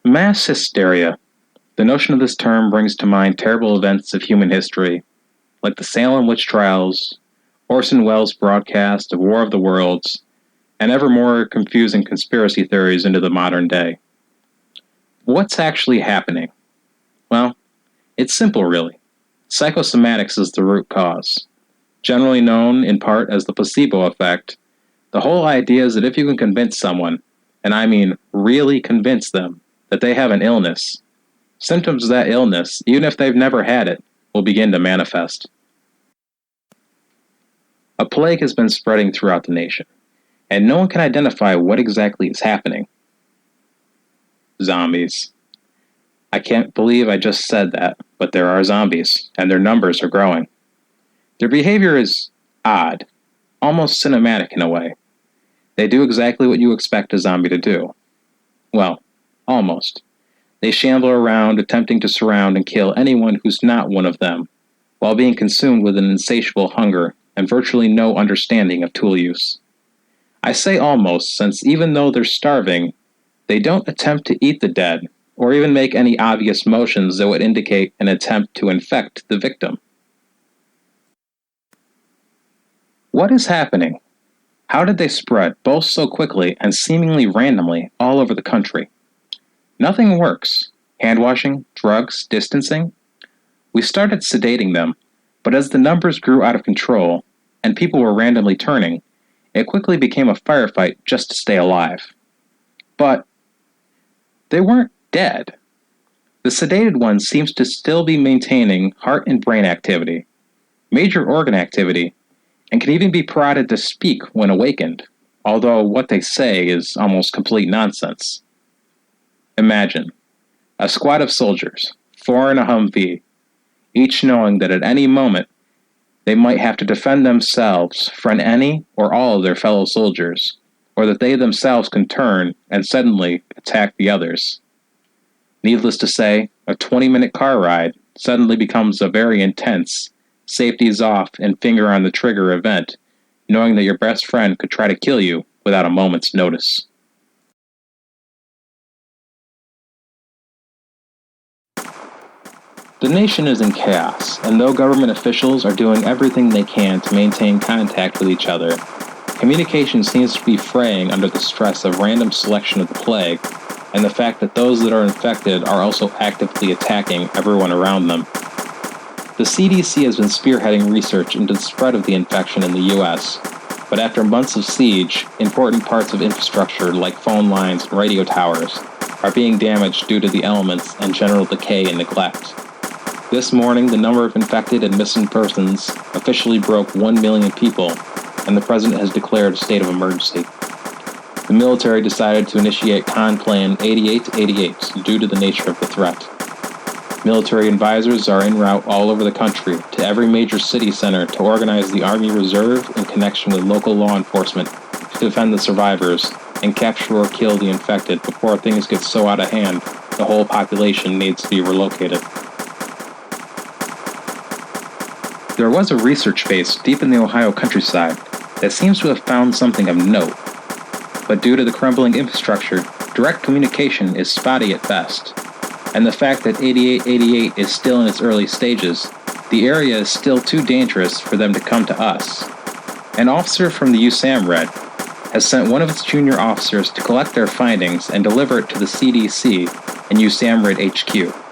Mass hysteria. The notion of this term brings to mind terrible events of human history, like the Salem witch trials, Orson Welles' broadcast of War of the Worlds, and ever more confusing conspiracy theories into the modern day. What's actually happening? Well, it's simple really. Psychosomatics is the root cause. Generally known in part as the placebo effect, the whole idea is that if you can convince someone, and I mean really convince them, that they have an illness, symptoms of that illness, even if they've never had it, will begin to manifest. A plague has been spreading throughout the nation, and no one can identify what exactly is happening. Zombies. I can't believe I just said that, but there are zombies, and their numbers are growing. Their behavior is odd, almost cinematic in a way. They do exactly what you expect a zombie to do. Well, almost. They shamble around, attempting to surround and kill anyone who's not one of them, while being consumed with an insatiable hunger and virtually no understanding of tool use. I say almost, since even though they're starving, they don't attempt to eat the dead, or even make any obvious motions that would indicate an attempt to infect the victim. What is happening? How did they spread, both so quickly and seemingly randomly, all over the country? Nothing works. Hand-washing, drugs, distancing. We started sedating them, but as the numbers grew out of control, and people were randomly turning, it quickly became a firefight just to stay alive. But they weren't dead. The sedated one seems to still be maintaining heart and brain activity, major organ activity, and can even be prodded to speak when awakened, although what they say is almost complete nonsense. Imagine a squad of soldiers, 4 in a Humvee, each knowing that at any moment they might have to defend themselves from any or all of their fellow soldiers, or that they themselves can turn and suddenly attack the others. Needless to say, a 20-minute car ride suddenly becomes a very intense, safeties off and finger on the trigger event, knowing that your best friend could try to kill you without a moment's notice. The nation is in chaos, and though government officials are doing everything they can to maintain contact with each other, communication seems to be fraying under the stress of random selection of the plague, and the fact that those that are infected are also actively attacking everyone around them. The CDC has been spearheading research into the spread of the infection in the U.S., but after months of siege, important parts of infrastructure like phone lines and radio towers are being damaged due to the elements and general decay and neglect. This morning, the number of infected and missing persons officially broke 1 million people, and the president has declared a state of emergency. The military decided to initiate Con Plan 8888 due to the nature of the threat. Military advisors are en route all over the country to every major city center to organize the Army Reserve in connection with local law enforcement to defend the survivors and capture or kill the infected before things get so out of hand the whole population needs to be relocated. There was a research base deep in the Ohio countryside that seems to have found something of note, but due to the crumbling infrastructure, direct communication is spotty at best, and the fact that 8888 is still in its early stages, the area is still too dangerous for them to come to us. An officer from the USAMRED has sent one of its junior officers to collect their findings and deliver it to the CDC and USAMRED HQ.